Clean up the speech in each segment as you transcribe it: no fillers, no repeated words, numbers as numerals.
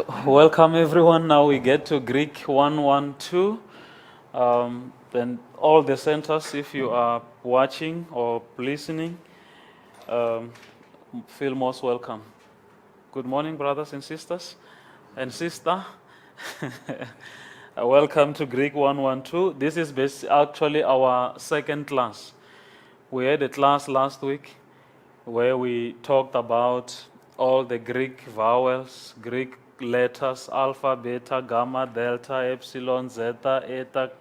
Welcome everyone. Now we get to Greek 112. Then all the centers, if you are watching or listening, um, feel most welcome. Good morning, brothers and sisters, and sister. Welcome to Greek 112. This is actually our second class. We had a class last week where we talked about all the Greek vowels, Greek letters, alpha, beta, gamma, delta, epsilon, zeta, eta,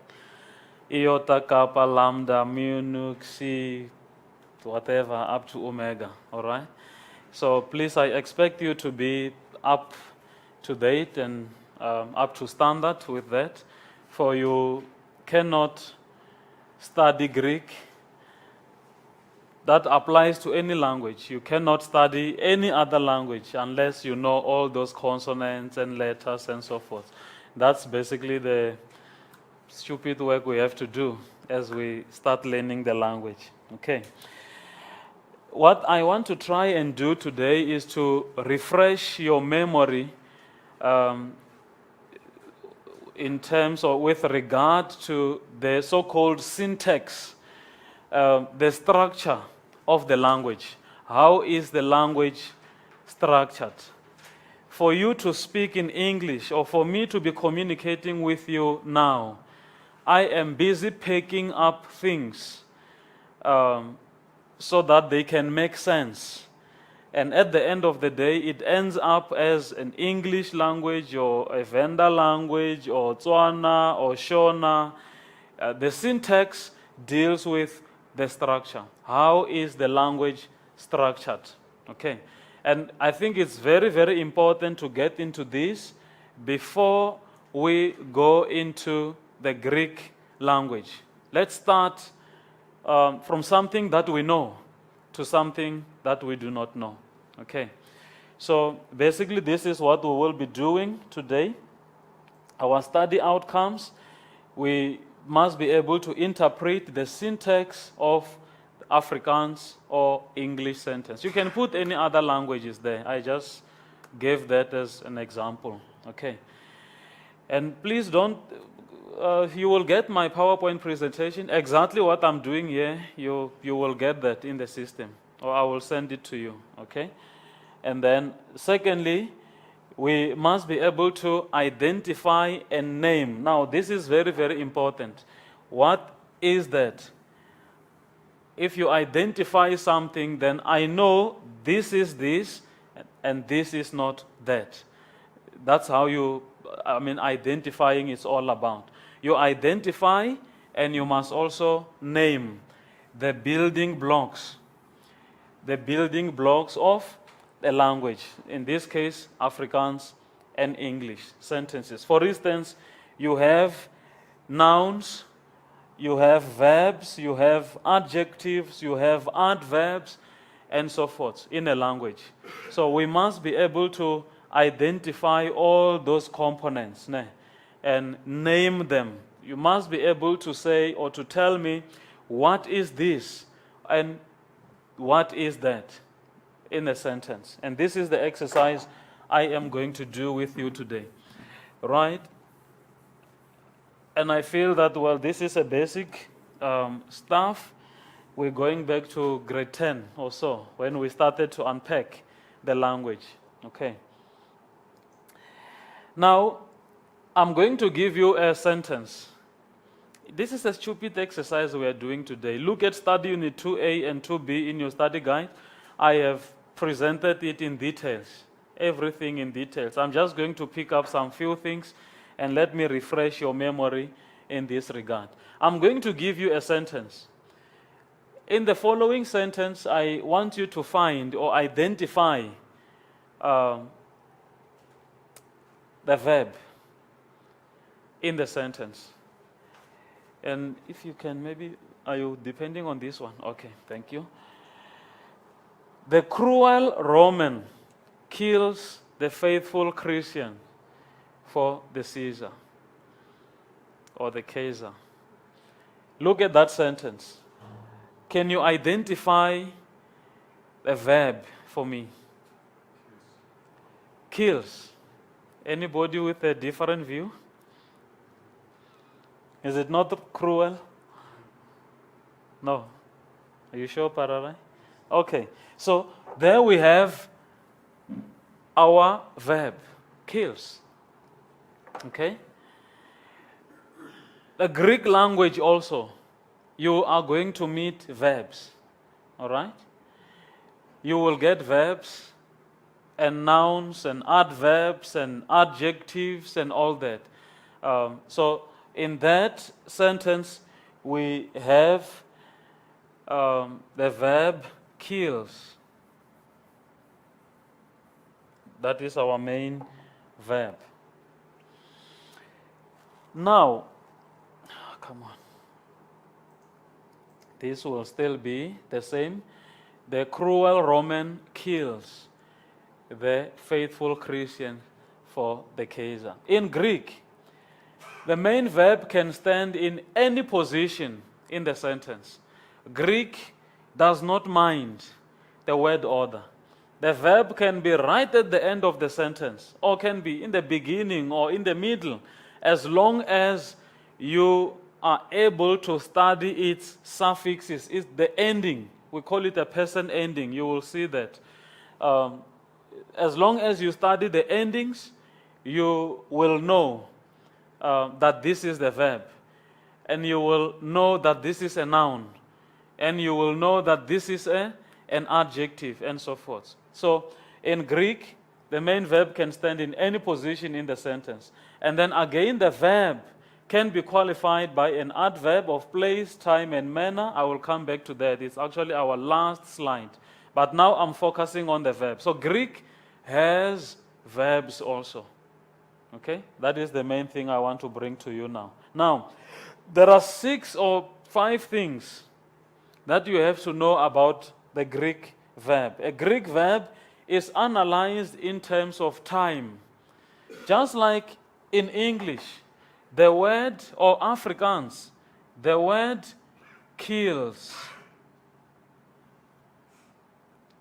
iota, kappa, lambda, mu, nu, xi, whatever, up to omega, all right? So please, I expect you to be up to date and up to standard with that, for you cannot study Greek. That applies to any language. You cannot study any other language unless you know all those consonants and letters and so forth. That's basically the stupid work we have to do as we start learning the language. Okay. What I want to try and do today is to refresh your memory in terms or with regard to the so-called syntax, the structure of the language. How is the language structured? For you to speak in English or for me to be communicating with you now, I am busy picking up things so that they can make sense. And at the end of the day, it ends up as an English language or a Venda language or Tswana or Shona. The syntax deals with the structure. How is the language structured? Okay. And I think it's very, very important to get into this before we go into the Greek language. Let's start from something that we know to something that we do not know. Okay. So basically, this is what we will be doing today. Our study outcomes, we must be able to interpret the syntax of Afrikaans or English sentence. You can put any other languages there. I just gave that as an example. Okay. And please don't, you will get my PowerPoint presentation. Exactly what I'm doing here, you will get that in the system, or I will send it to you. Okay. And then secondly, we must be able to identify and name. Now, this is very, very important. What is that? If you identify something, then I know this is this, and this is not that. That's how identifying is all about. You identify, and you must also name the building blocks. The building blocks of a language, in this case, Afrikaans and English sentences. For instance, you have nouns, you have verbs, you have adjectives, you have adverbs, and so forth in a language. So we must be able to identify all those components and name them. You must be able to say or to tell me what is this and what is that in a sentence. And this is the exercise I am going to do with you today. Right? And I feel that, well, this is a basic stuff. We're going back to grade 10 or so, when we started to unpack the language. Okay. Now, I'm going to give you a sentence. This is a stupid exercise we are doing today. Look at study unit 2A and 2B in your study guide. I have presented it in details, everything in details. I'm just going to pick up some few things and let me refresh your memory in this regard. I'm going to give you a sentence. In the following sentence, I want you to find or identify the verb in the sentence. And if you can, maybe, are you depending on this one? Okay, thank you. The cruel Roman kills the faithful Christian for the Caesar or the Caesar. Look at that sentence. Can you identify the verb for me? Kills. Anybody with a different view? Is it not cruel? No. Are you sure, Pararai? Okay. So there we have our verb, kills. Okay? The Greek language also, you are going to meet verbs. All right? You will get verbs and nouns and adverbs and adjectives and all that. So in that sentence, we have the verb kills. That is our main verb. Now, come on. This will still be the same. The cruel Roman kills the faithful Christian for the Caesar. In Greek, the main verb can stand in any position in the sentence. Greek does not mind the word order. The verb can be right at the end of the sentence, or can be in the beginning or in the middle, as long as you are able to study its suffixes, it's the ending. We call it a person ending. You will see that. As long as you study the endings, you will know that this is the verb. And you will know that this is a noun. And you will know that this is an adjective, and so forth. So in Greek, the main verb can stand in any position in the sentence. And then again, the verb can be qualified by an adverb of place, time, and manner. I will come back to that. It's actually our last slide. But now I'm focusing on the verb. So Greek has verbs also. Okay? That is the main thing I want to bring to you now. Now, there are 6 or 5 things that you have to know about the Greek verb. A Greek verb is analyzed in terms of time. Just like in English, the word, or Afrikaans, the word kills.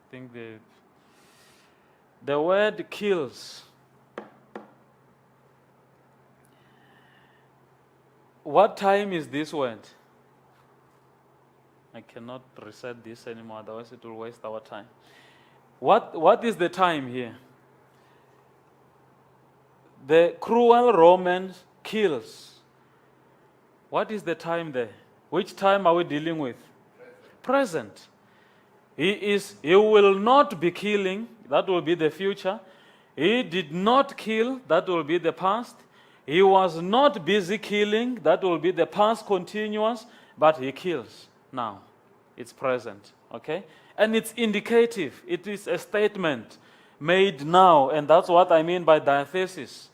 I think the word kills. What time is this word? I cannot reset this anymore, otherwise it will waste our time. What is the time here? The cruel Roman kills. What is the time there? Which time are we dealing with? Present. He will not be killing, that will be the future. He did not kill, that will be the past. He was not busy killing, that will be the past continuous, but he kills now. It's present, okay? And it's indicative. It is a statement made now, and that's what I mean by diathesis.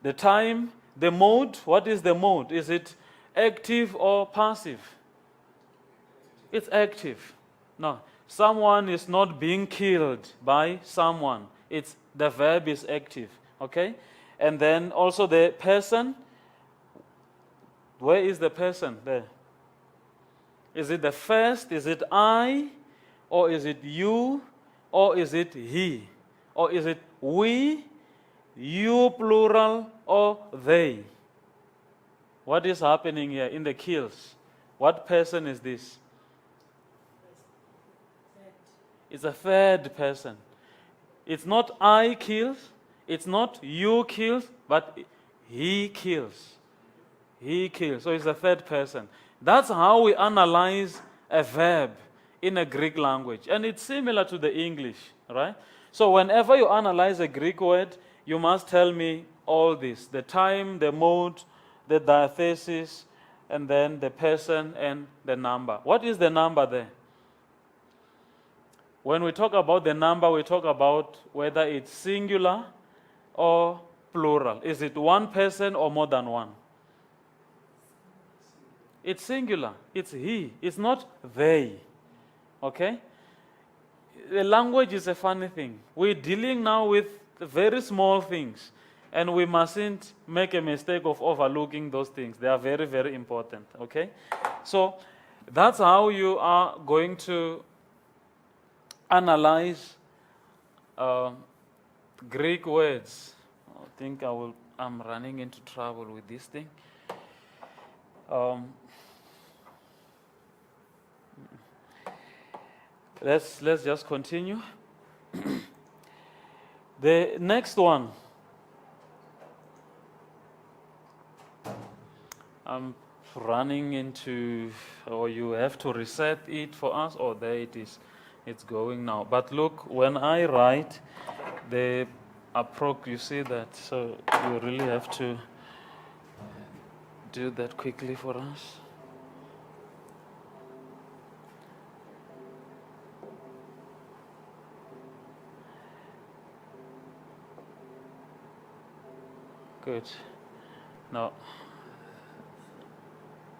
The time, the mode, what is the mode? Is it active or passive? It's active. No, someone is not being killed by someone. It's the verb is active, okay? And then also the person. Where is the person? There. Is it the first? Is it I? Or is it you? Or is it he? Or is it we? You plural or they? What is happening here in the kills? What person is this? It's a third person. It's not I kills, it's not you kills, but he kills. He kills. So it's a third person. That's how we analyze a verb in a Greek language. And it's similar to the English, right? So whenever you analyze a Greek word, you must tell me all this: the time, the mode, the diathesis, and then the person and the number. What is the number there? When we talk about the number, we talk about whether it's singular or plural. Is it one person or more than one? It's singular. It's he. It's not they. Okay? The language is a funny thing. We're dealing now with very small things, and we mustn't make a mistake of overlooking those things. They are very, very important. Okay? So that's how you are going to analyze Greek words. think I'm running into trouble with this thing. Let's just continue. The next one. I'm running into, or you have to reset it for us. Oh, there it is. It's going now. But look, when I write the approach, you see that. So you really have to do that quickly for us. Good. No.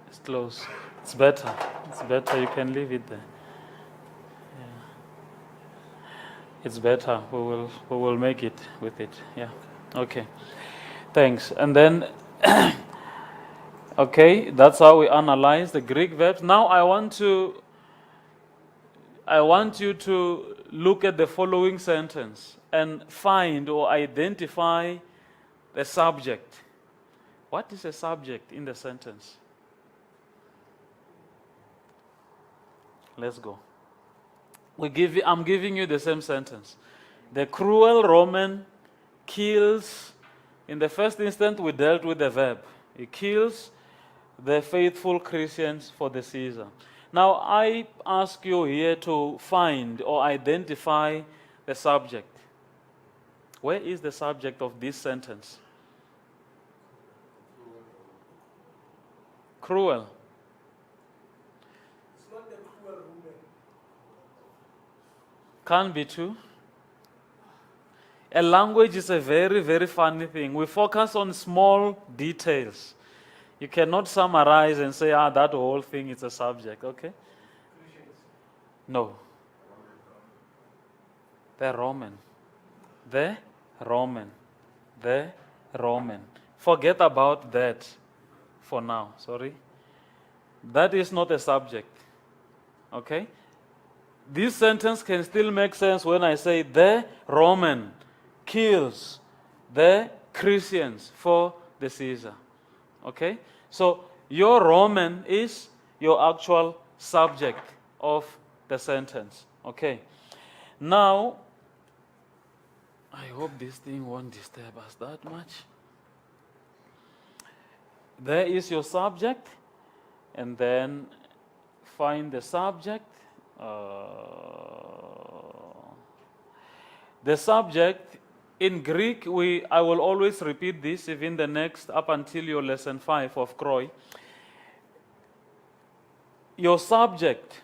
It's close. It's better. It's better. You can leave it there. Yeah. It's better. We will make it with it. Yeah. Okay. Thanks. And then okay, that's how we analyze the Greek verbs. Now I want you to look at the following sentence and find or identify the subject. What is a subject in the sentence? Let's go. I'm giving you the same sentence. The cruel Roman kills. In the first instance, we dealt with the verb. He kills the faithful Christians for the Caesar. Now, I ask you here to find or identify the subject. Where is the subject of this sentence? Cruel. It's not the cruel woman. Can be too. A language is a very, very funny thing. We focus on small details. You cannot summarize and say, that whole thing is a subject, okay? No. The Roman. The Roman. The Roman. Forget about that for now, sorry. That is not a subject, okay? This sentence can still make sense when I say the Roman kills the Christians for the Caesar. Okay? So your Roman is your actual subject of the sentence. Okay. Now, I hope this thing won't disturb us that much. There is your subject, and then find the subject. The subject in Greek, I will always repeat this, even the next, up until your lesson 5 of Croy. Your subject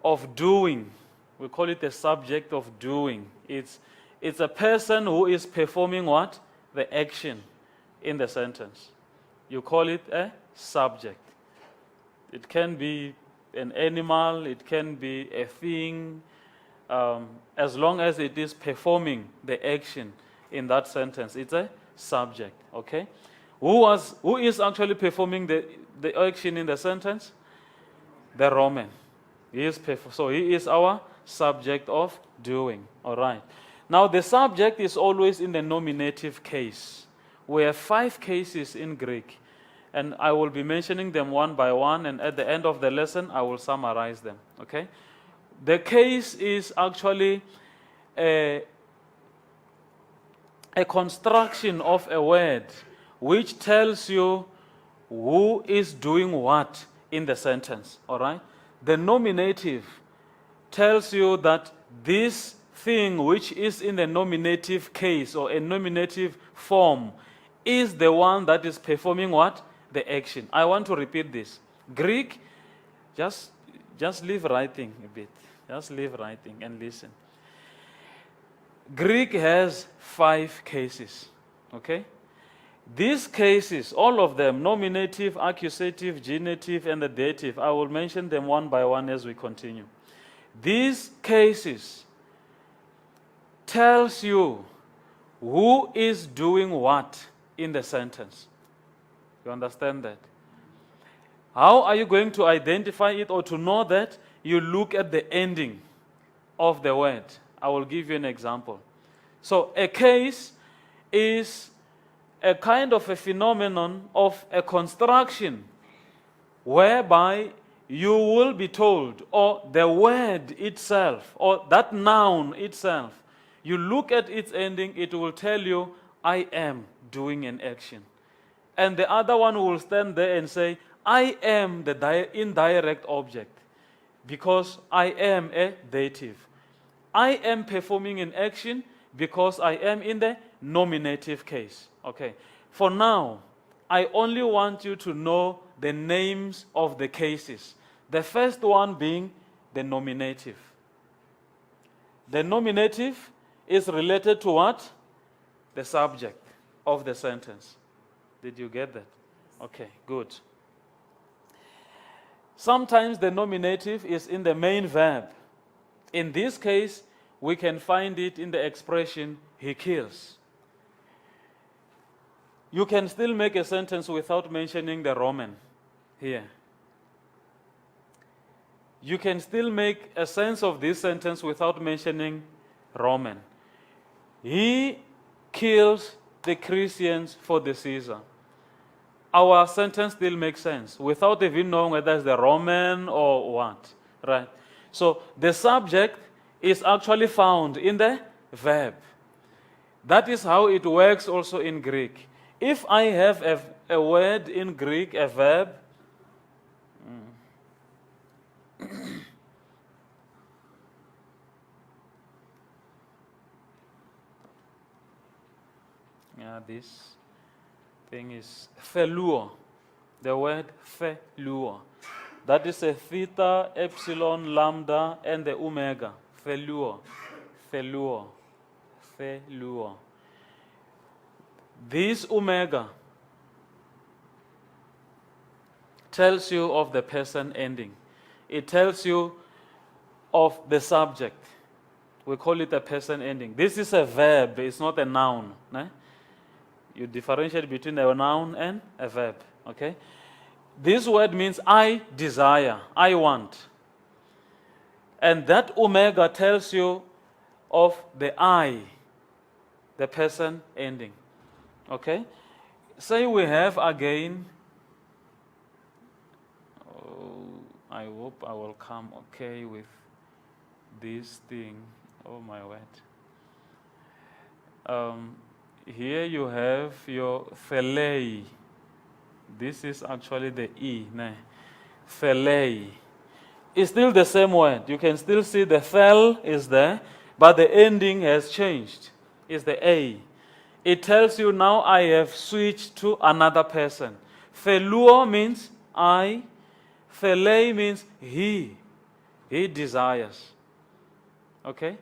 of doing, we call it a subject of doing. It's a person who is performing what? The action in the sentence. You call it a subject. It can be an animal, it can be a thing, as long as it is performing the action in that sentence, it's a subject, okay? Who is actually performing the action in the sentence? The Roman. So he is our subject of doing, all right? Now the subject is always in the nominative case. We have 5 cases in Greek, and I will be mentioning them one by one, and at the end of the lesson, I will summarize them, okay? The case is actually a construction of a word which tells you who is doing what in the sentence, all right? The nominative tells you that this thing which is in the nominative case or a nominative form is the one that is performing what? The action. I want to repeat this. Greek, just leave writing a bit. Just leave writing and listen. Greek has 5 cases, okay? These cases, all of them, nominative, accusative, genitive, and the dative, I will mention them one by one as we continue. These cases tells you who is doing what in the sentence. You understand that? How are you going to identify it or to know that? You look at the ending of the word. I will give you an example. So a case is a kind of a phenomenon of a construction whereby you will be told, or the word itself, or that noun itself, you look at its ending, it will tell you, I am doing an action. And the other one will stand there and say, I am the indirect object, because I am a dative. I am performing an action because I am in the nominative case. Okay. For now, I only want you to know the names of the cases. The first one being the nominative. The nominative is related to what? The subject of the sentence. Did you get that? Okay, good. Sometimes the nominative is in the main verb. In this case, we can find it in the expression, he kills. You can still make a sentence without mentioning the Roman here. You can still make a sense of this sentence without mentioning Roman. He kills the Christians for the Caesar. Our sentence still makes sense without even knowing whether it's the Roman or what, right? So the subject is actually found in the verb. That is how it works also in Greek. If I have a word in Greek, a verb, this thing is thelua, the word thelua. That is a theta, epsilon, lambda, and the omega. Thelua, thelua, thelua. This omega tells you of the person ending. It tells you of the subject. We call it a person ending. This is a verb, it's not a noun. Ne? You differentiate between a noun and a verb. Okay? This word means I desire, I want. And that omega tells you of the I, the person ending. Okay? Say we have again, I hope I will come okay with this thing. Oh my word. Here you have your thelei. This is actually the E. Thelei. It's still the same word. You can still see the thel is there, but the ending has changed. It's the A. It tells you now I have switched to another person. Theluo means I. Thelei means he. He desires. Okay?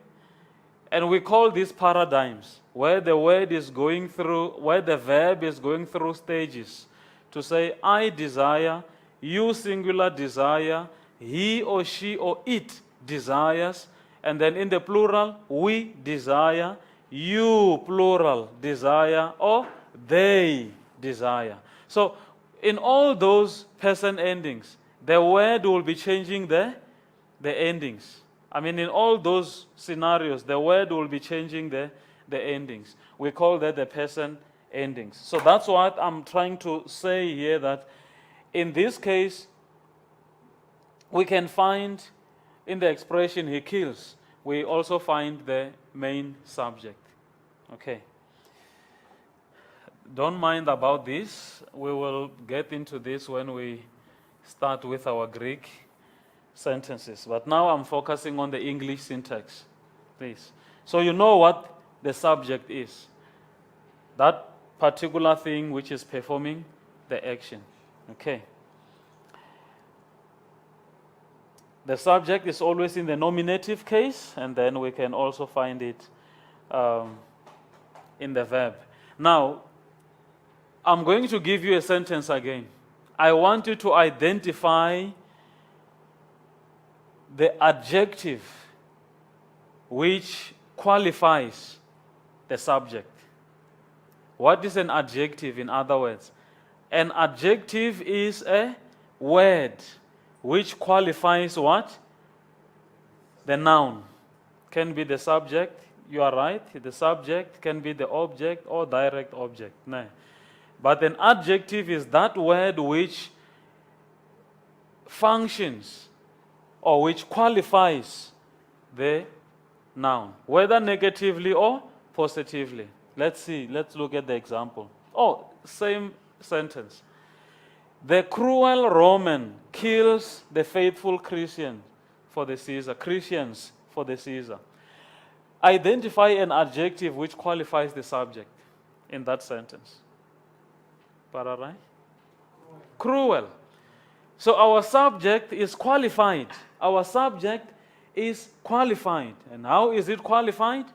And we call these paradigms, where the word is going through, where the verb is going through stages. To say, I desire, you singular desire, he or she or it desires, and then in the plural, we desire, you plural desire, or they desire. So in all those person endings, the word will be changing the endings. I mean, in all those scenarios, the word will be changing the endings. We call that the person endings. So that's what I'm trying to say here, that in this case, we can find in the expression he kills, we also find the main subject. Okay. Don't mind about this. We will get into this when we start with our Greek sentences. But now I'm focusing on the English syntax, please. So you know what the subject is. That particular thing which is performing the action. Okay. The subject is always in the nominative case, and then we can also find it in the verb. Now, I'm going to give you a sentence again. I want you to identify the adjective which qualifies the subject. What is an adjective, in other words? An adjective is a word which qualifies what? The noun. Can be the subject, you are right. The subject can be the object or direct object. No. But an adjective is that word which functions or which qualifies the noun, whether negatively or positively. Let's see. Let's look at the example. Oh, same sentence. The cruel Roman kills the faithful Christian for the Caesar. Christians for the Caesar. Identify an adjective which qualifies the subject in that sentence. Pararai? Cruel. So our subject is qualified. Our subject is qualified. And how is it qualified?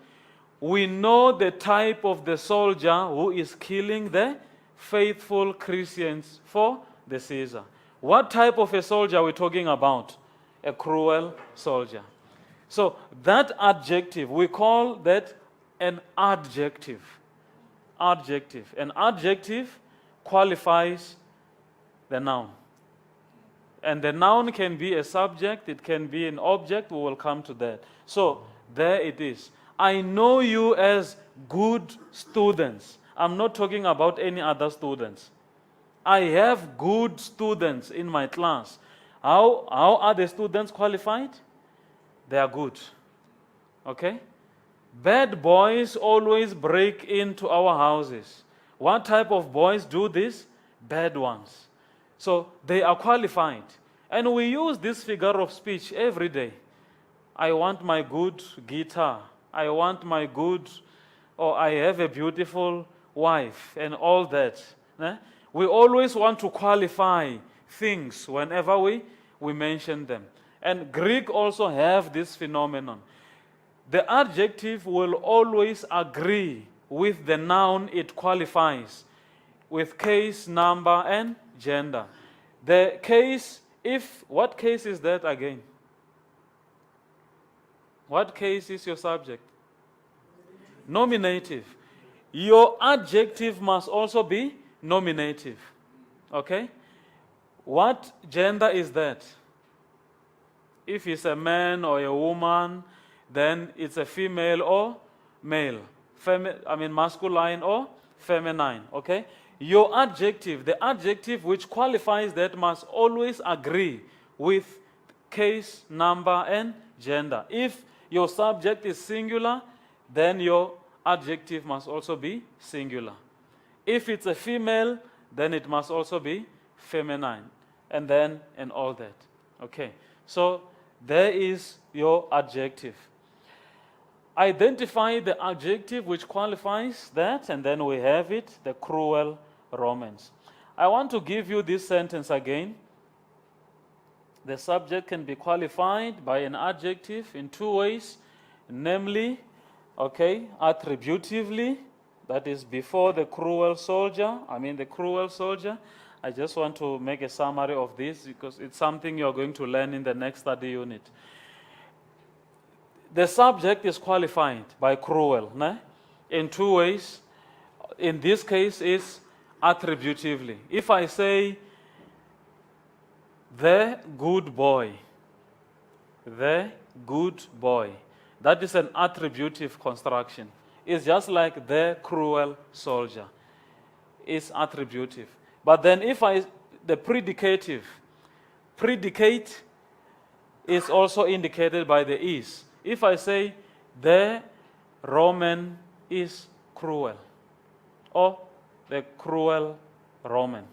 We know the type of the soldier who is killing the faithful Christians for the Caesar. What type of a soldier are we talking about? A cruel soldier. So that adjective, we call that an adjective. Adjective. An adjective qualifies the noun. And the noun can be a subject, it can be an object, we will come to that. So there it is. I know you as good students. I'm not talking about any other students. I have good students in my class. How are the students qualified? They are good. Okay? Bad boys always break into our houses. What type of boys do this? Bad ones. So they are qualified. And we use this figure of speech every day. I want my good guitar. I want my good, or I have a beautiful wife, and all that. We always want to qualify things whenever we mention them. And Greek also have this phenomenon. The adjective will always agree with the noun it qualifies, with case, number, and gender. The case, what case is that again? What case is your subject? Nominative. Your adjective must also be nominative. Okay? What gender is that? If it's a man or a woman, then it's a female or male. Masculine or feminine. Okay? Your adjective, the adjective which qualifies that, must always agree with case, number, and gender. If your subject is singular, then your adjective must also be singular. If it's a female, then it must also be feminine. And all that. Okay. So there is your adjective. Identify the adjective which qualifies that, and then we have it, the cruel Romans. I want to give you this sentence again. The subject can be qualified by an adjective in two ways, namely, attributively, that is before the cruel soldier. The cruel soldier. I just want to make a summary of this because it's something you're going to learn in the next study unit. The subject is qualified by cruel in two ways. In this case, is attributively. If I say, the good boy, that is an attributive construction. It's just like the cruel soldier. It's attributive. But then the predicate is also indicated by the is. If I say, the Roman is cruel, or the cruel Roman.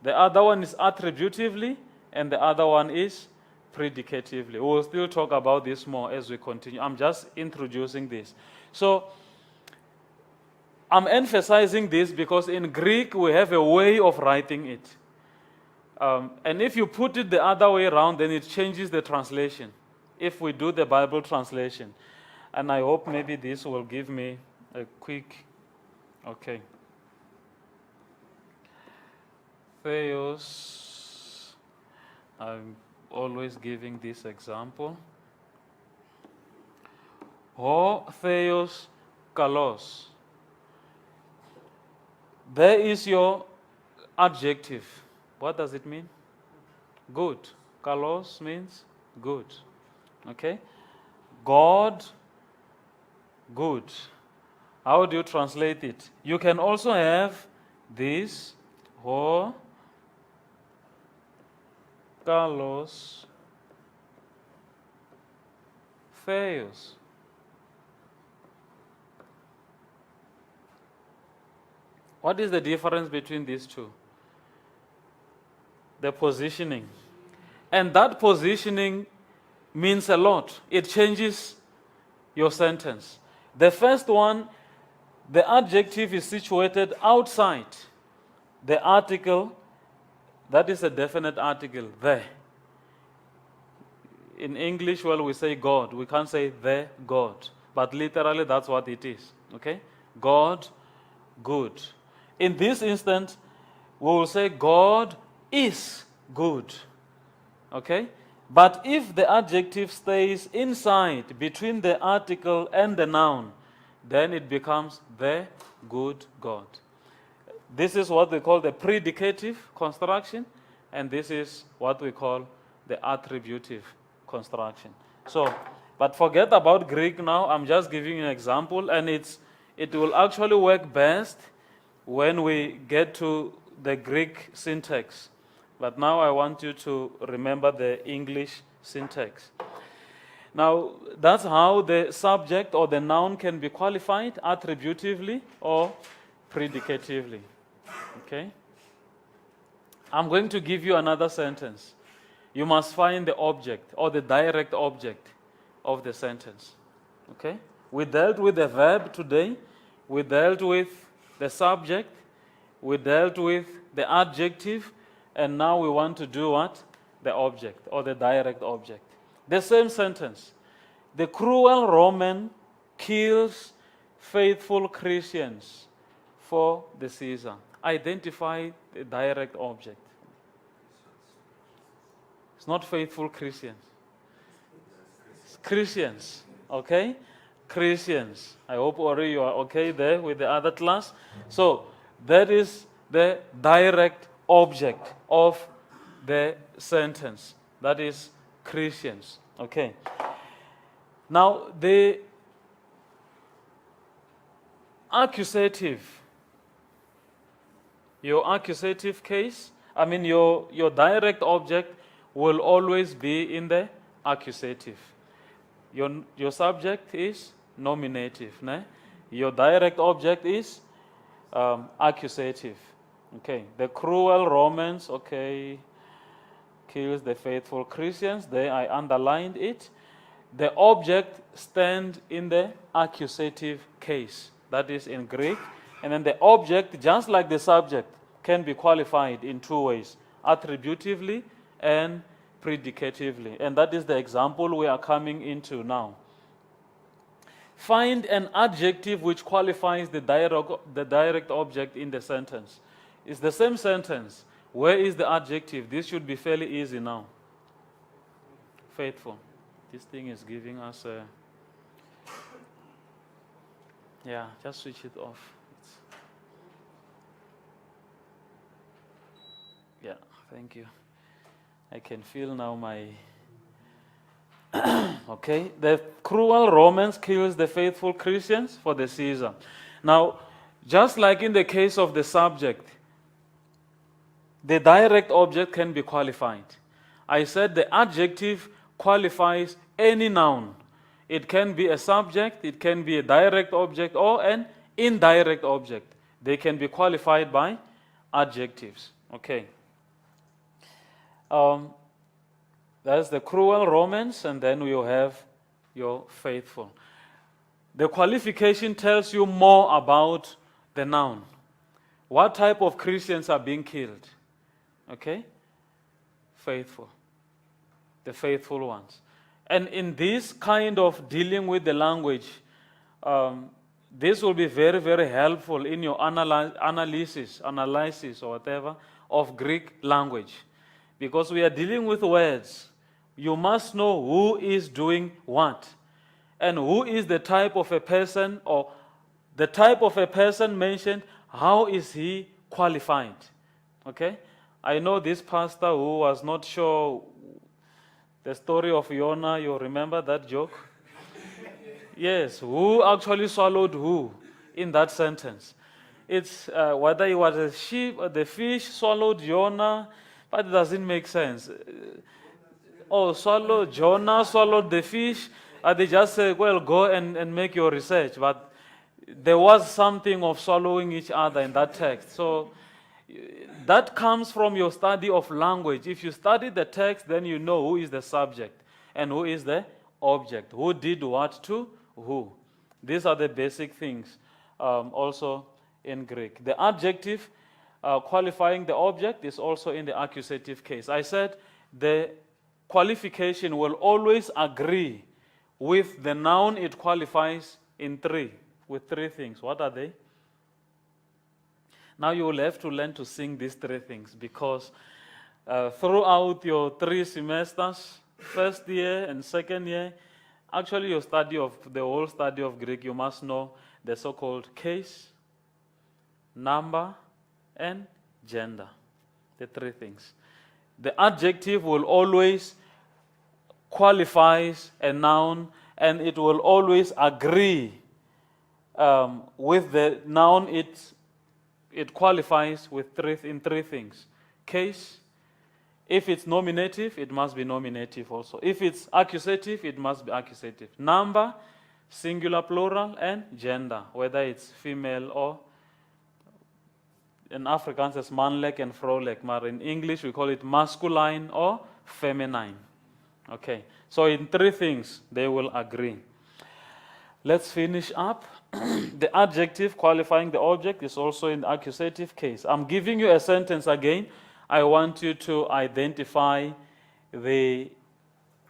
The other one is attributively, and the other one is predicatively. We will still talk about this more as we continue. I'm just introducing this. So, I'm emphasizing this because in Greek we have a way of writing it. And if you put it the other way around, then it changes the translation. If we do the Bible translation. And I hope maybe this will give me a quick, Theos, I'm always giving this example. Ho Theos kalos. There is your adjective. What does it mean? Good. Kalos means good. Okay? God Good. How do you translate it? You can also have this, ho Carlos Feos. What is the difference between these two? The positioning. And that positioning means a lot. It changes your sentence. The first one, the adjective is situated outside the article. That is a definite article, the. In English, well, we say God. We can't say the God. But literally, that's what it is. Okay? God, good. In this instance, we will say God is good. Okay? But if the adjective stays inside, between the article and the noun, then it becomes the good God. This is what we call the predicative construction, and this is what we call the attributive construction. So, but forget about Greek now. I'm just giving you an example, and it will actually work best when we get to the Greek syntax. But now I want you to remember the English syntax. Now, that's how the subject or the noun can be qualified attributively or predicatively. Okay? I'm going to give you another sentence. You must find the object or the direct object of the sentence. Okay? We dealt with the verb today. We dealt with the subject. We dealt with the adjective. And now we want to do what? The object or the direct object. The same sentence. The cruel Roman kills faithful Christians for the Caesar. Identify the direct object. It's not faithful Christians. It's Christians. Okay? Christians. I hope, Ori, you are okay there with the other class. So, that is the direct object of the sentence. That is Christians. Okay. Now, the accusative, your accusative case, your direct object will always be in the accusative. Your subject is nominative. Ne? Your direct object is accusative. Okay, the cruel Romans, okay, kills the faithful Christians. There, I underlined it. The object stands in the accusative case. That is in Greek. And then the object, just like the subject, can be qualified in two ways, attributively and predicatively. And that is the example we are coming into now. Find an adjective which qualifies the direct object in the sentence. It's the same sentence. Where is the adjective? This should be fairly easy now. Faithful. This thing is giving us a... Yeah, just switch it off. Yeah, thank you. I can feel now my... Okay, the cruel Romans kills the faithful Christians for the Caesar. Now, just like in the case of the subject, the direct object can be qualified. I said the adjective qualifies any noun. It can be a subject, it can be a direct object, or an indirect object. They can be qualified by adjectives. Okay. That's the cruel Romans, and then you have your faithful. The qualification tells you more about the noun. What type of Christians are being killed? Okay? Faithful. The faithful ones. And in this kind of dealing with the language, this will be very, very helpful in your analysis or whatever of Greek language. Because we are dealing with words. You must know who is doing what. And who is the type of a person, or the type of a person mentioned, how is he qualified? Okay? I know this pastor who was not sure the story of Jonah. You remember that joke? Yes, who actually swallowed who in that sentence? It's whether it was a sheep or the fish swallowed Jonah, but it doesn't make sense. Jonah swallowed the fish, and they just say, well, go and make your research. But there was something of swallowing each other in that text. So that comes from your study of language. If you study the text, then you know who is the subject and who is the object, who did what to who. These are the basic things also in Greek. The adjective qualifying the object is also in the accusative case. I said the qualification will always agree with the noun it qualifies with three things. What are they? Now you will have to learn to sing these three things, because throughout your 3 semesters, first year and second year, actually your study of the whole study of Greek, you must know the so-called case, number, and gender. The 3 things. The adjective will always qualify a noun, and it will always agree with the noun it qualifies in 3 things. Case, if it's nominative, it must be nominative also. If it's accusative, it must be accusative. Number, singular, plural, and gender, whether it's female or, in Afrikaans it's mannelijk and vrouwelijk, but in English we call it masculine or feminine. Okay, so in 3 things they will agree. Let's finish up. The adjective qualifying the object is also in the accusative case. I'm giving you a sentence again. I want you to identify the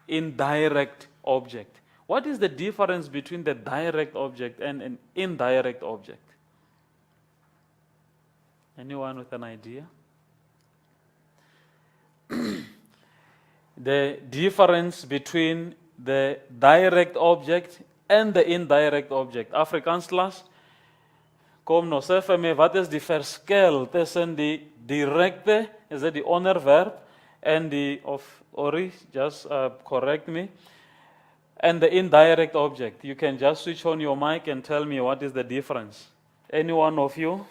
indirect object. What is the difference between the direct object and an indirect object? Anyone with an idea? The difference between the direct object en de indirect object. Afrikaans klas, kom nou sê vir my, wat is die verskil tussen die directe, is dit die onderwerp, en die, Ori, just correct me, and the indirect object. You can just switch on your mic and tell me what is the difference. Any one of you?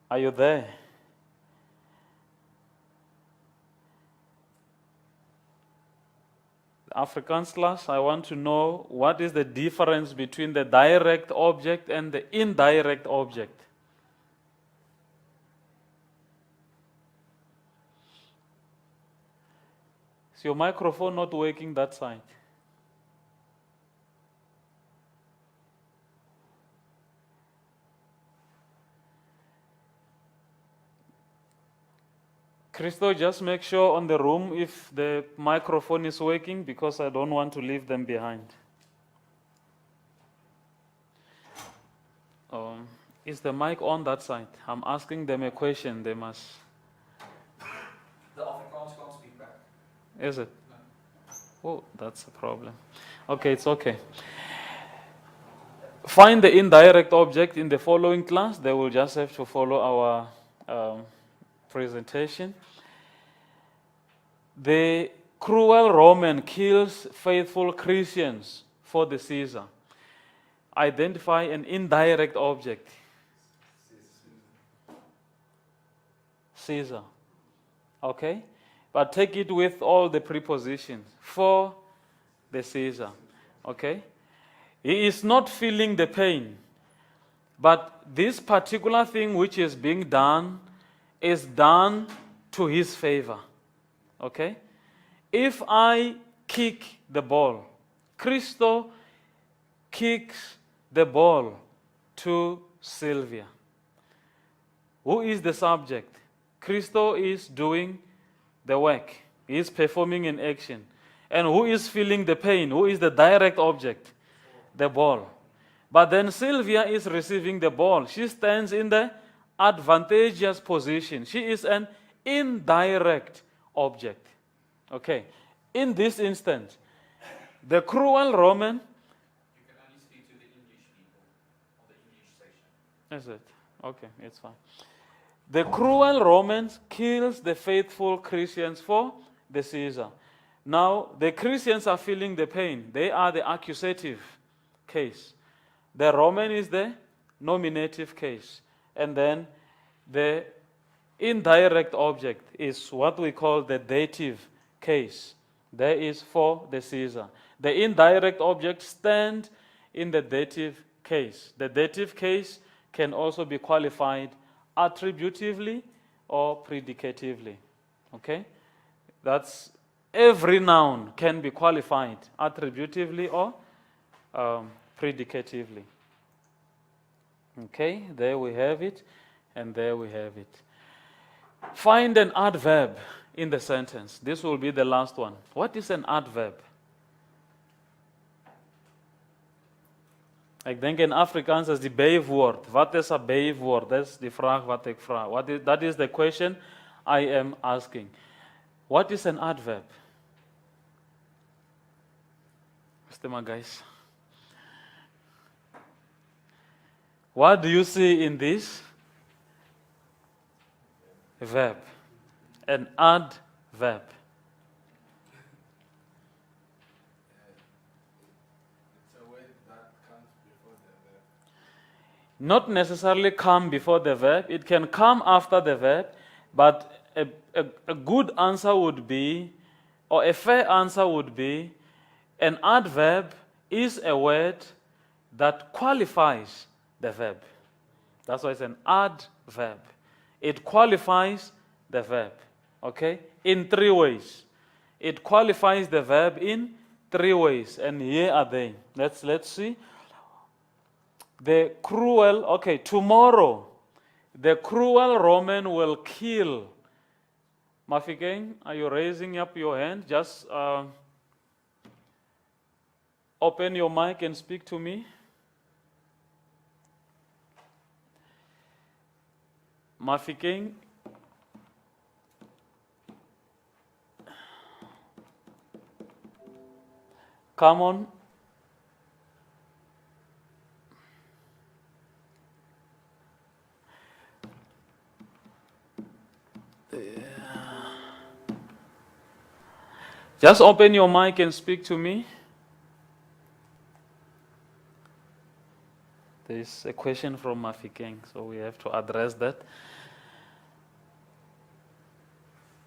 Are you there? Afrikaans class, I want to know what is the difference between the direct object and the indirect object. Is your microphone not working that side? Christo, just make sure on the room if the microphone is working, because I don't want to leave them behind. Is the mic on that side? I'm asking them a question, they must. The Afrikaans can't speak back. Is it? No. Oh, that's a problem. Okay, it's okay. Find the indirect object in the following class. They will just have to follow our presentation. The cruel Roman kills faithful Christians for the Caesar. Identify an indirect object. Caesar. Okay? But take it with all the prepositions. For the Caesar. Okay? He is not feeling the pain. But this particular thing which is being done is done to his favor. Okay? If I kick the ball, Christo kicks the ball to Sylvia. Who is the subject? Christo is doing the work. He is performing an action. And who is feeling the pain? Who is the direct object? The ball. But then Sylvia is receiving the ball. She stands in the advantageous position. She is an indirect object. Okay. In this instance, the cruel Roman. You can only speak to the English people, or the English section. Is it? Okay, it's fine. The cruel Romans kills the faithful Christians for the Caesar. Now, the Christians are feeling the pain. They are the accusative case. The Roman is the nominative case. And then the indirect object is what we call the dative case. There is for the Caesar. The indirect object stands in the dative case. The dative case can also be qualified attributively or predicatively. Okay? That's every noun can be qualified attributively or predicatively. Okay, there we have it, and there we have it. Find an adverb in the sentence. This will be the last one. What is an adverb? Ek dink in Afrikaans is die bywoord. Wat is 'n bywoord? Dis die vraag wat ek vra. That is the question I am asking. What is an adverb? Mr. my guys. What do you see in this verb? An adverb. It's a word that comes before the verb. Not necessarily come before the verb. It can come after the verb, but a good answer would be, or a fair answer would be, an adverb is a word that qualifies the verb. That's why it's an adverb. It qualifies the verb, okay, in 3 ways. It qualifies the verb in 3 ways, and here are they. Let's see. The cruel, okay, tomorrow, the cruel Roman will kill. Mafikeng, are you raising up your hand? Just open your mic and speak to me. Mafikeng. Come on. Just open your mic and speak to me. There is a question from Mafikeng, so we have to address that.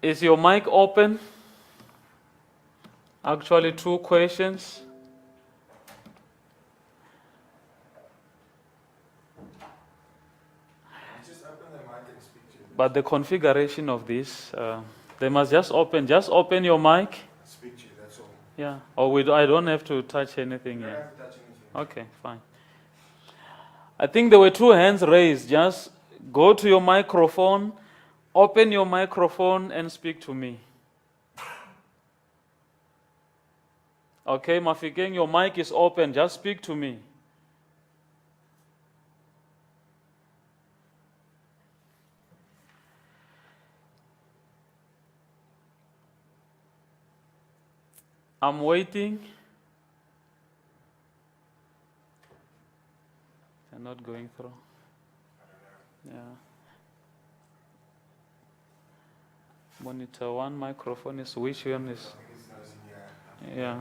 Is your mic open? Actually, 2 questions. Just open the mic and speak to you. But the configuration of this, they must just open your mic. Speak to you, that's all. Yeah. Or I don't have to touch anything You don't here. have to touch anything. Okay, fine. I think there were 2 hands raised. Just go to your microphone, open your microphone and speak to me. Okay, Mafikeng, your mic is open. Just speak to me. I'm waiting. They're not going through. Yeah. Monitor 1 microphone is which one is? Yeah.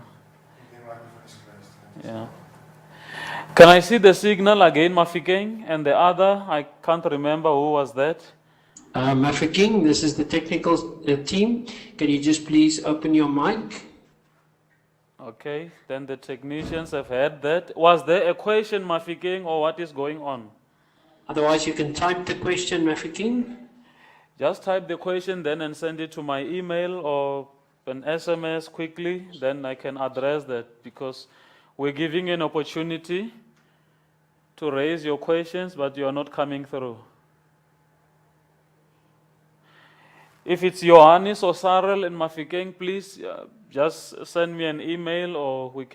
Yeah. Can I see the signal again, Mafikeng? And the other, I can't remember who was that. Mafikeng, this is the technical team. Can you just please open your mic? Okay, then the technicians have heard that. Was there a question, Mafikeng, or what is going on? Otherwise, you can type the question, Mafikeng. Just type the question then and send it to my email or an SMS quickly, then I can address that, because we're giving you an opportunity to raise your questions, but you are not coming through. If it's Johannes or Sarel and Mafikeng, please just send me an email, or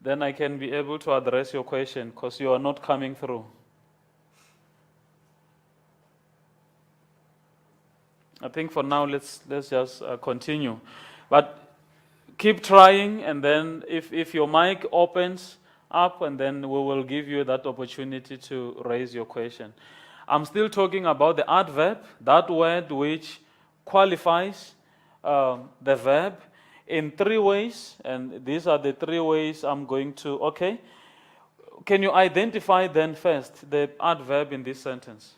then I can be able to address your question, because you are not coming through. I think for now, let's just continue. But keep trying, and then if your mic opens, up, and then we will give you that opportunity to raise your question. I'm still talking about the adverb, that word which qualifies the verb in three ways, and these are the three ways I'm going to, okay? Can you identify then first the adverb in this sentence?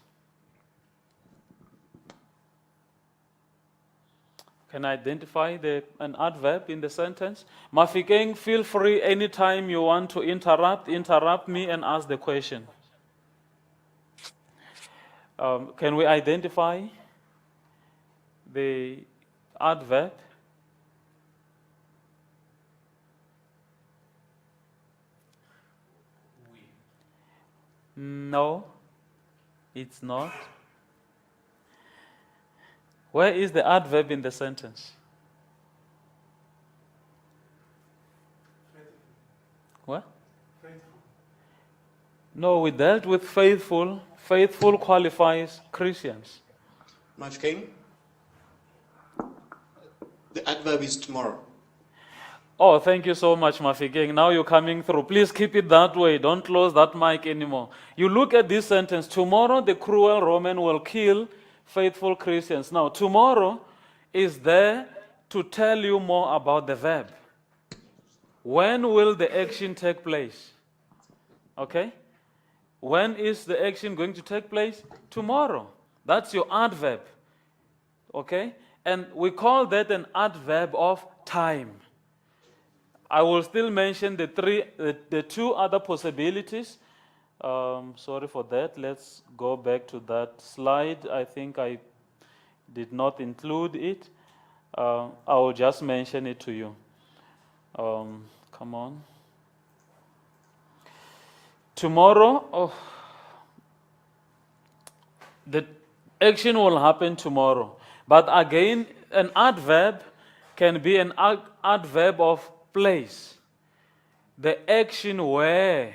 Can I identify an adverb in the sentence? Mafikeng, feel free anytime you want to interrupt me and ask the question. Can we identify the adverb? No, it's not. Where is the adverb in the sentence? What? No, we dealt with faithful. Faithful qualifies Christians. Mafking? The adverb is tomorrow. Oh, thank you so much, Mafikeng. Now you're coming through. Please keep it that way. Don't close that mic anymore. You look at this sentence. Tomorrow the cruel Roman will kill faithful Christians. Now, tomorrow is there to tell you more about the verb. When will the action take place? Okay? When is the action going to take place? Tomorrow. That's your adverb. Okay? And we call that an adverb of time. I will still mention the two other possibilities. Sorry for that. Let's go back to that slide. I think I did not include it. I will just mention it to you. Come on. Tomorrow, the action will happen tomorrow. But again, an adverb can be an adverb of place. The action where.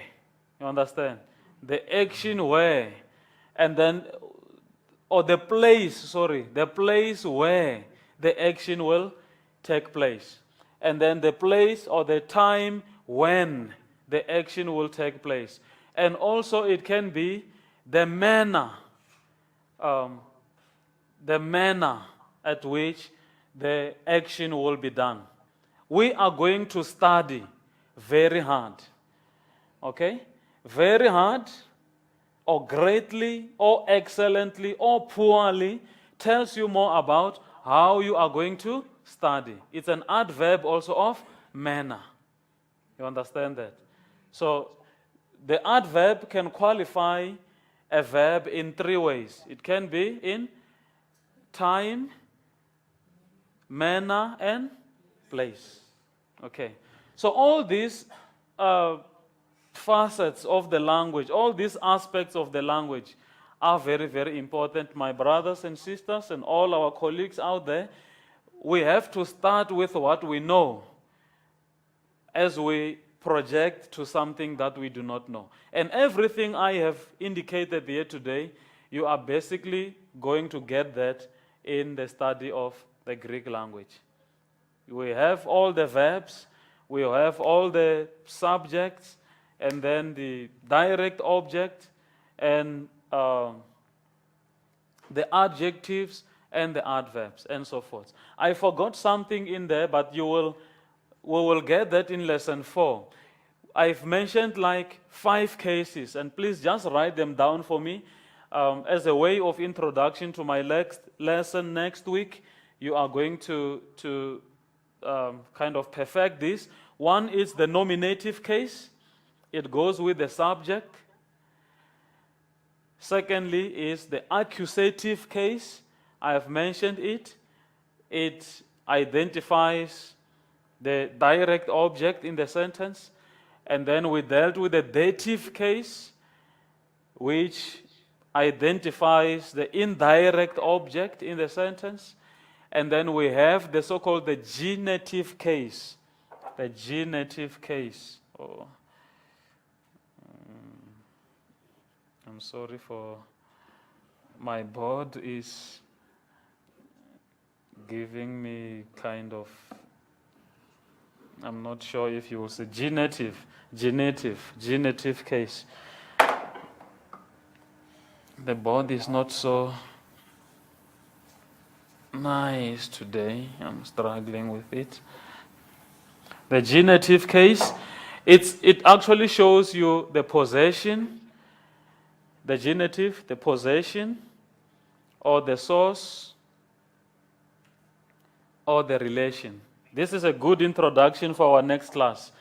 You understand? The action where. And then, or the place where the action will take place. And then the place or the time when the action will take place. And also it can be the manner at which the action will be done. We are going to study very hard. Okay? Very hard, or greatly, or excellently, or poorly tells you more about how you are going to study. It's an adverb also of manner. You understand that? So the adverb can qualify a verb in three ways. It can be in time, manner, and place. Okay. So all these facets of the language, all these aspects of the language are very, very important, my brothers and sisters and all our colleagues out there. We have to start with what we know as we project to something that we do not know. And everything I have indicated here today, you are basically going to get that in the study of the Greek language. We have all the verbs, we have all the subjects, and then the direct object, and the adjectives, and the adverbs, and so forth. I forgot something in there, but we will get that in lesson 4. I've mentioned like 5 cases, and please just write them down for me as a way of introduction to my next lesson next week. You are going to kind of perfect this. One is the nominative case. It goes with the subject. Secondly is the accusative case. I have mentioned it. It identifies the direct object in the sentence. And then we dealt with the dative case, which identifies the indirect object in the sentence. And then we have the so-called the genitive case. The genitive case. I'm sorry for my board is giving me kind of I'm not sure if you will say genitive case. The board is not so nice today. I'm struggling with it. The genitive case, it actually shows you the possession, the genitive, the possession, or the source, or the relation. This is a good introduction for our next class.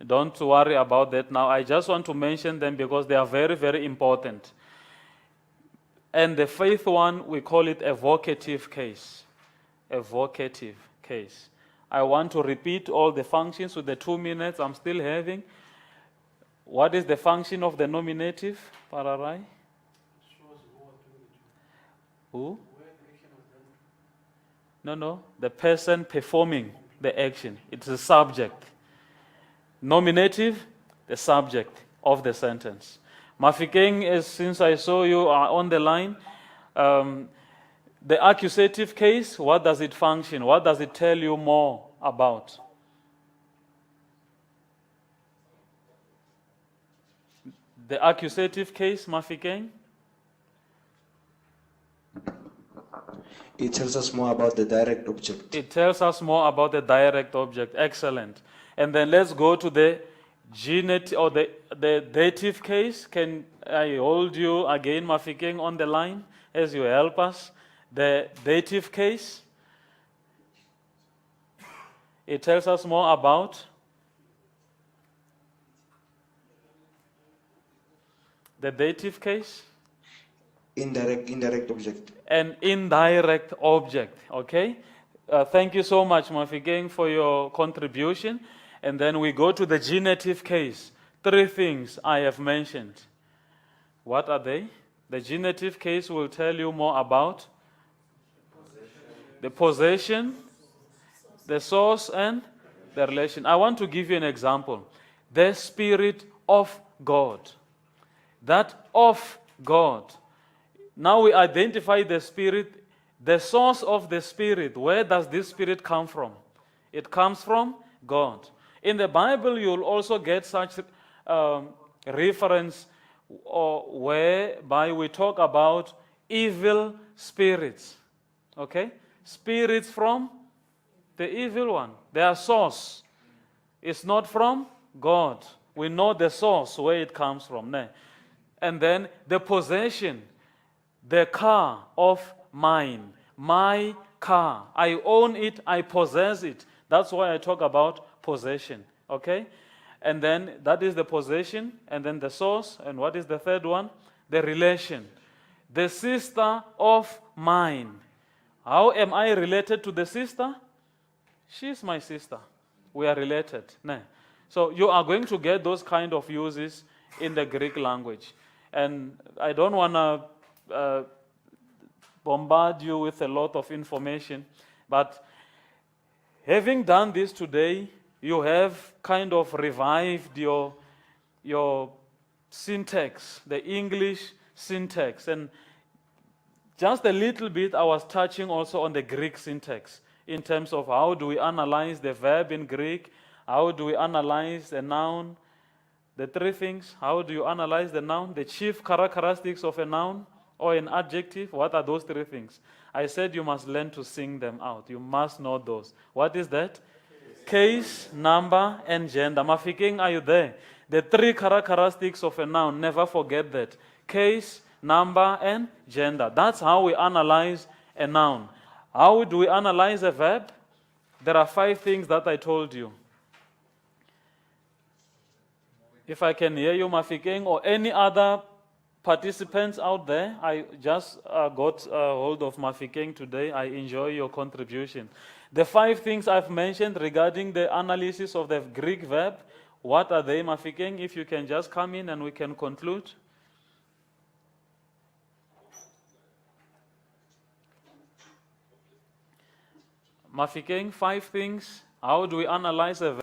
Don't worry about that now. I just want to mention them because they are very, very important. And the fifth one, we call it a vocative case. A vocative case. I want to repeat all the functions with the 2 minutes I'm still having. What is the function of the nominative, Pararai? Who? No. The person performing the action. It's the subject. Nominative, the subject of the sentence. Mafikeng, since I saw you are on the line, the accusative case, what does it function? What does it tell you more about? The accusative case, Mafikeng? It tells us more about the direct object. It tells us more about the direct object. Excellent. And then let's go to the genitive or the dative case. Can I hold you again, Mafikeng, on the line as you help us? The dative case. It tells us more about the dative case. Indirect object. An indirect object, okay? Thank you so much, Mafikeng, for your contribution. And then we go to the genitive case. 3 things I have mentioned. What are they? The genitive case will tell you more about the possession, the source, and the relation. I want to give you an example. The Spirit of God. That of God. Now we identify the Spirit, the source of the Spirit. Where does this Spirit come from? It comes from God. In the Bible, you'll also get such reference whereby we talk about evil spirits. Okay? Spirits from the evil one. Their source is not from God. We know the source, where it comes from. And then the possession. The car of mine, my car. I own it, I possess it. That's why I talk about possession, okay? And then that is the possession, and then the source. And what is the third one? The relation. The sister of mine. How am I related to the sister? She is my sister. We are related. So you are going to get those kind of uses in the Greek language. And I don't want to bombard you with a lot of information, but having done this today, you have kind of revived your syntax, the English syntax, and just a little bit I was touching also on the Greek syntax in terms of how do we analyze the verb in Greek, how do we analyze the noun, the 3 things, how do you analyze the noun, the chief characteristics of a noun, or an adjective. What are those 3 things? I said you must learn to sing them out. You must know those. What is that? Case, number, and gender. Mafikeng, are you there? The 3 characteristics of a noun. Never forget that. Case, number, and gender. That's how we analyze a noun. How do we analyze a verb? There are 5 things that I told you. If I can hear you, Mafikeng, or any other participants out there, I just got hold of Mafikeng today. I enjoy your contribution. The 5 things I've mentioned regarding the analysis of the Greek verb, what are they, Mafikeng? If you can just come in and we can conclude. Mafikeng, 5 things. How do we analyze a verb?